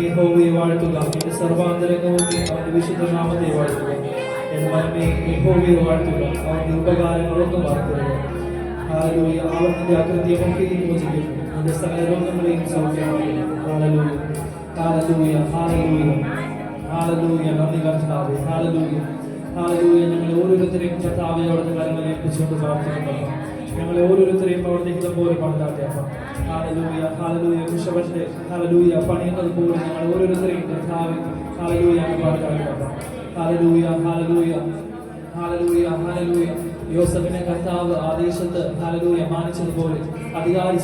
യഹോവയെ വാഴ്ത്തുക, എന്റെ സർവാന്തരംഗവും അവന്റെ വിശുദ്ധ നാമത്തെ വാഴ്ത്തുക. എന്റെ മനമേ യഹോവയെ വാഴ്ത്തുക, അവന്റെ ഉപകാരങ്ങളൊന്നും വാഴ്ത്തുക. ഹല്ലേലൂയ. അവൻ നിന്റെ അകൃത്യമൊക്കെ മോചിക്കുന്നു, നിന്റെ സകല രോഗങ്ങളെയും സൗഖ്യമാക്കുന്നു. ഹല്ലേലൂയ, ഹല്ലേലൂയ, ഹല്ലേലൂയ, ഹല്ലേലൂയ. നന്ദി കർത്താവേ, ഹല്ലേലൂയ, ഹല്ലേലൂയ. ഞങ്ങൾ ഓരോരുത്തരെയും കർത്താവേ അവിടുത്തെ കരങ്ങളിൽ ഏൽപ്പിച്ചുകൊണ്ട് പ്രാർത്ഥിക്കുന്നു. ഞങ്ങളെ ഓരോരുത്തരെയും അവിടുത്തെ ഹിതം പോലെ പണിതാട്ടെ. ഹല്ലേലൂയ, ഹല്ലേലൂയ. കുശവന്റെ ഹല്ലേലൂയ പണിയുന്നത് പോലെ ഞങ്ങൾ ഓരോരുത്തരെയും കർത്താവേ ഹല്ലേലൂയ പണിതാട്ടെ. ഹല്ലേലൂയ, ഹല്ലേലൂയ, ഹല്ലേലൂയ, ഹല്ലേലൂയ. യോസേഫിനെ കർത്താവ് ആ ദേശത്ത് ഹല്ലേലൂയ മാനിച്ചതുപോലെ,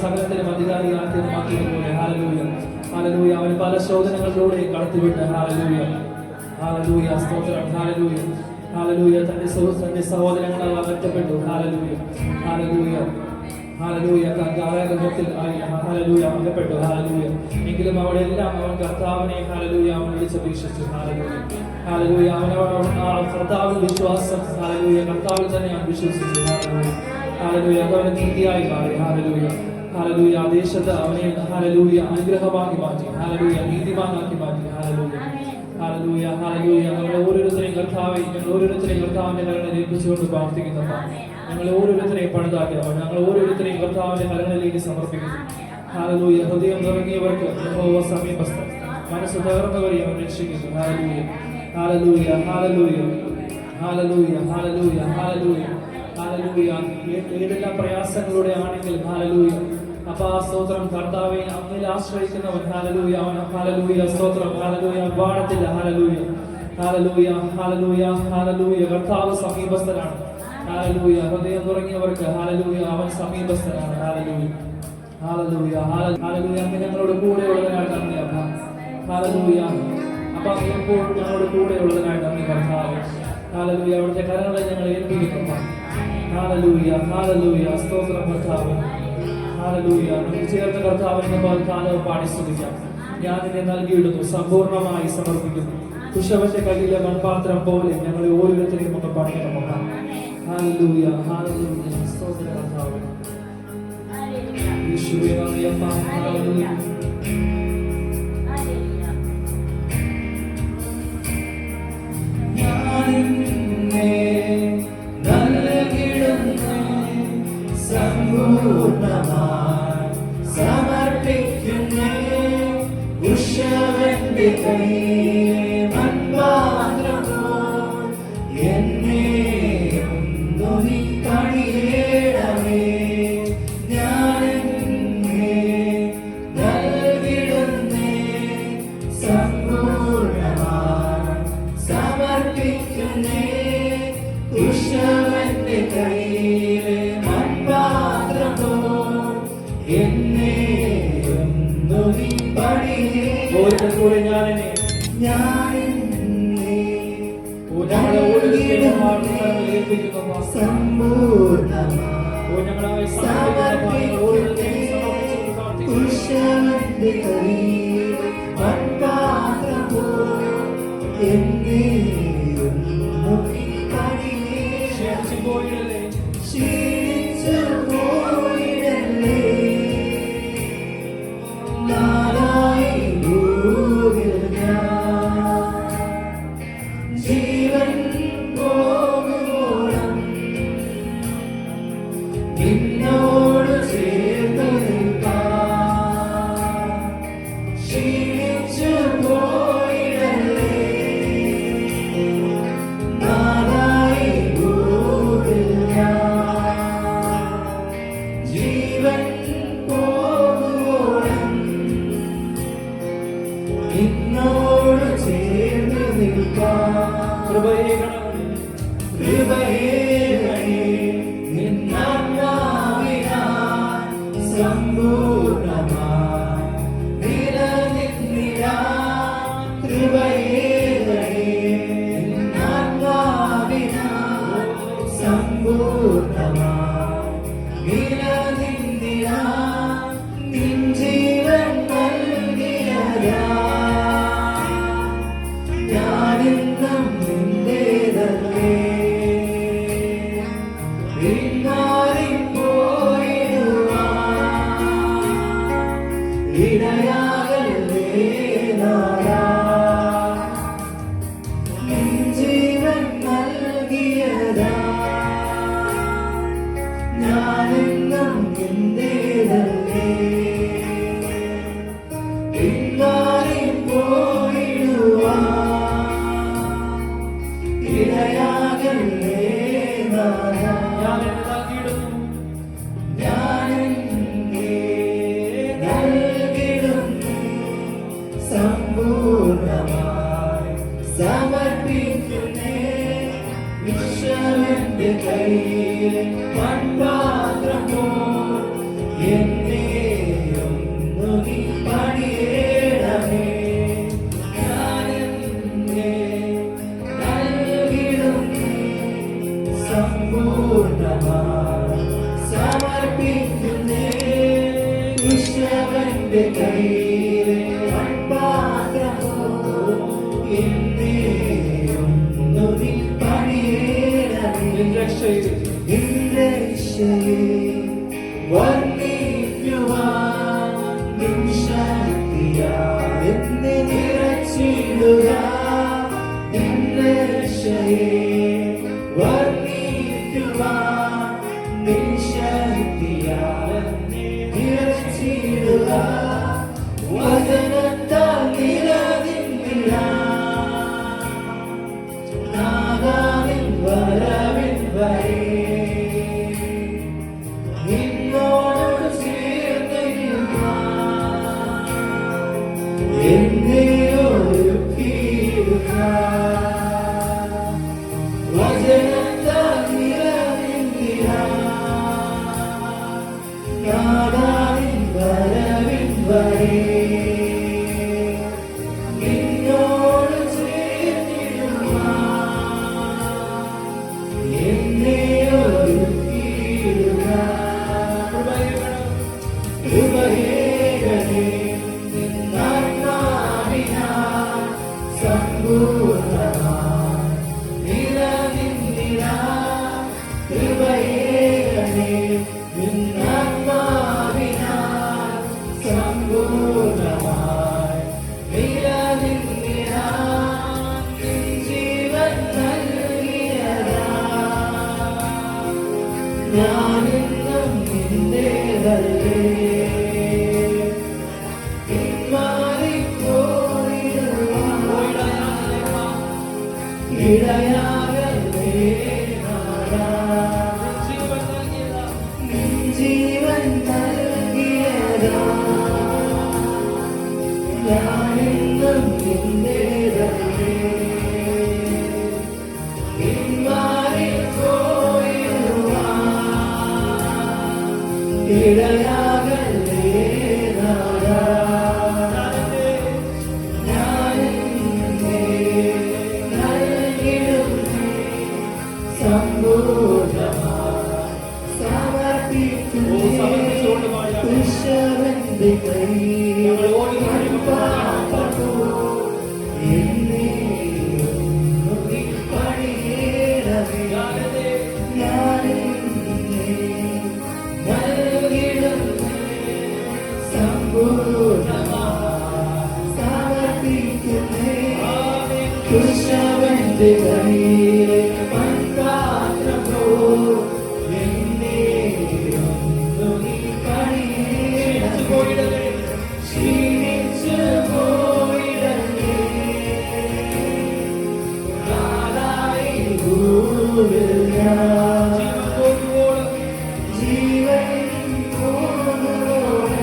സകലത്തിലും അധികാരിയാക്കിയതുപോലെ ഹല്ലേലൂയ, ഹല്ലേലൂയ. അവന് പല ശോധനകളിലൂടെ കടത്തിവിട്ട് ഹല്ലേലൂയ, ഹല്ലേലൂയ, സ്തോത്രം. ഹല്ലേലൂയ, ഹല്ലേലൂയ. തന്റെ സഹോദരങ്ങളാൽ അകറ്റപ്പെട്ടു. ഹല്ലേലൂയ, ഹല്ലേലൂയ, ഹല്ലേലൂയ. കാരാഗൃഹത്തിൽ ഹല്ലേലൂയ അകപ്പെട്ടു. ഹല്ലേലൂയ. എങ്കിലും അവിടെ എല്ലാം അവൻ കർത്താവിനെ ഹല്ലേലൂയ അവൻ വിളിച്ചപേക്ഷിച്ചു. Hallelujah, hallelujah. അവൻ കർത്താവിൽ വിശ്വാസം ഹല്ലേലൂയ കർത്താവിൽ തന്നെ അവൻ വിശ്വസിച്ചു. ഹല്ലേലൂയ, ഹല്ലേലൂയ. അതവന് നീതിയായി മാറി. ഹല്ലേലൂയ, ഹല്ലേലൂയ. ആ ദേശത്ത് അവനെ ഹല്ലേലൂയ അനുഗ്രഹമാക്കി മാറ്റി. ഹല്ലേലൂയ, നീതിമാനാക്കി മാറ്റി. ഹല്ലേലൂയ, ഹല്ലേലൂയ, ഹല്ലേലൂയ. ഞങ്ങളെ ഓരോരുത്തരെയും കർത്താവെ, ഞങ്ങൾ ഓരോരുത്തരെയും കർത്താവിന്റെ കരങ്ങളിൽ ഏൽപ്പിച്ചുകൊണ്ട് പ്രാർത്ഥിക്കുന്നതാണ്. ഞങ്ങൾ ഓരോരുത്തരെയും പണിതാക്കിയവർ, ഞങ്ങൾ ഓരോരുത്തരെയും കർത്താവിന്റെ കരങ്ങളിലേക്ക് സമർപ്പിക്കുന്നു. ഹല്ലേലൂയ. ഹൃദയം തുടങ്ങിയവർക്ക് യഹോവ സമീപസ്ഥൻ, മനസ്സ് തകർന്നവരെ അവൻ രക്ഷിക്കുന്നു. ഹല്ലേലൂയ, ഹല്ലേലൂയ, ഹല്ലേലൂയ, ഹല്ലേലൂയ, ഹല്ലേലൂയ, ഹല്ലേലൂയ, ഹല്ലേലൂയ. ഏതെല്ലാം പ്രയാസങ്ങളുടെ ആണെങ്കിലും ഹല്ലേലൂയ അപ്പാ സ്തോത്രം. കർത്താവേ അങ്ങിൽ ആശ്രയിക്കുന്നവൻ ഹല്ലേലൂയ അവൻ ഹല്ലേലൂയ സ്തോത്രം. ഹല്ലേലൂയ വാഴത്തില്ല. ഹല്ലേലൂയ, ഹല്ലേലൂയ, ഹല്ലേലൂയ, ഹല്ലേലൂയ. കർത്താവ് സമീപസ്ഥനാണ്. ഹല്ലേലൂയ. ഹൃദയം തുടങ്ങിയവർക്ക് ഹല്ലേലൂയ അവൻ സമീപസ്ഥനാണ്. ഹല്ലേലൂയ, ഹല്ലേലൂയ, ഹല്ലേലൂയ. അങ്ങ് ഞങ്ങളുടെ കൂടെ ഉള്ളതിനായിട്ട് നന്ദി അപ്പാ. ഹല്ലേലൂയ. അപ്പാ എപ്പോഴും ഞങ്ങളുടെ കൂടെ ഉള്ളതിനായിട്ട് നന്ദി കർത്താവേ. ഹല്ലേലൂയ. അവിടുത്തെ കരങ്ങളെ ഞങ്ങൾ ഏൽപ്പിക്കുന്നു. ഹല്ലേലൂയ, ഹല്ലേലൂയ, സ്തോത്രം കർത്താവേ. ഹല്ലേലൂയ. നമുക്ക് ചേർന്ന കർത്താവിനെ കാലവും പാടി സ്തുതിക്കാം. ഞാൻ നിന്നെ നൽകിയിടുന്നു, സമ്പൂർണ്ണമായി സമർപ്പിക്കുന്നു. കുശവന്റെ കയ്യിലെ മൺപാത്രം പോലെ ഞങ്ങളെ ഓരോരുത്തരെയും ഒന്ന് പണിയണം. ഹല്ലേലൂയ, ഹല്ലേലൂയ, സ്തോത്രം കർത്താവേ. യേശുവേ നന്ദി അപ്പാ. ഹല്ലേലൂയ. സമ്പൂർണ്ണമായി സമർപ്പിക്കുന്നേ ഉഷവന്റെ കയ്യിലെ മൺപാത്രമോ എന്നെ ഒന്നു നീ പണിയേണമേ. ഞാനെന്നെ നൽകിടുന്നേ സമ്പൂർണ്ണമായി സമർപ്പിക്കുന്നേ ഉഷവന്റെ കയ്യിലെ ഇടയാകല്ലേ കുശവന്റെ കയ്യിലെ മൺപാത്രമോ എന്നെയൊന്നു നീ പണിയേണമേ. ഞാനെന്നെ നൽകിടുന്നു സമ്പൂർണ്ണമായി സമർപ്പിക്കുന്നേ. കുശവന്റെ കയ്യിലെ മൺപാത്രമോ എന്നെയൊന്നു നീ പണിയേണമേ. നിന്റെ രക്ഷയെ വർണ്ണിക്കുവാൻ നിൻ ശക്തിയാൽ എന്നെ നിറച്ചിടുക. നിന്റെ രക്ഷയെ വർണ്ണിക്കുവാൻ നിൻ ശക്തിയാൽ എന്നെ നിറച്ചിടുക. വചനത്താൽ നിറഞ്ഞില്ല നാദാവിൻ വരവിൻ വരെ നിന്നോട് ചേർന്നിരുന്നാൻ എന്നെ ഒരുക്കിയിടുക. വചനത്താൽ നിറഞ്ഞില്ല നാദാവിൻ വരവിൻ വരെ നിന്നോട് ചേർന്നിടുവാൻ എന്നെ ഒരുക്കിയിടുക. കൃപയേകണേ നിന്നാത്മാവിനാൽ സമ്പൂർണ്ണമായി നിലനിന്നിടാൻ. കൃപയേകണേ നിന്നാത്മാവിനാൽ സമ്പൂർണ്ണമായി നിലനിന്നിടാൻ. നിൻ ജീവൻ നൽകിയതാ ഞാനെന്നും നിന്റേതല്ലേ. ഇടയാകല്ലേ നാഥാ. നിൻ ജീവൻ നൽകിയതാ ഞാനെന്നും നിന്റേതല്ലേ. ഇടയാകല്ലേ നാഥാ. ഞാനെന്നെ നൽകിടുന്നു സമ്പൂർണ്ണമായി സമർപ്പിക്കുന്നു. കുശവന്റെ കയ്യിൽ മൺപാത്രമോ എന്നെയൊന്നു നീ പണിയേണമേ. ഞാനെന്നെ നൽകിടുന്നു സമ്പൂർണ്ണമായി സമർപ്പിക്കുന്നേ. കുശവന്റെ കയ്യിലെ മൺപാത്രമോ എന്നെയൊന്നു നീ പണിയേണമേ. ക്ഷീണിച്ചു പോയിടല്ലേ നാളായി ഭൂമിൽ ഞാൻ. ജീവൻ പോകുന്നതോടെ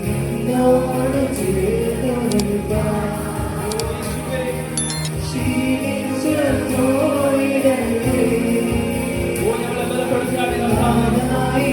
നിന്നോട് ചേർന്നിരിക്കാൻ. ക്ഷീണിച്ചു പോയിടല്ലേ നാളായി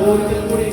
ഒരിക്കൽ കൂടി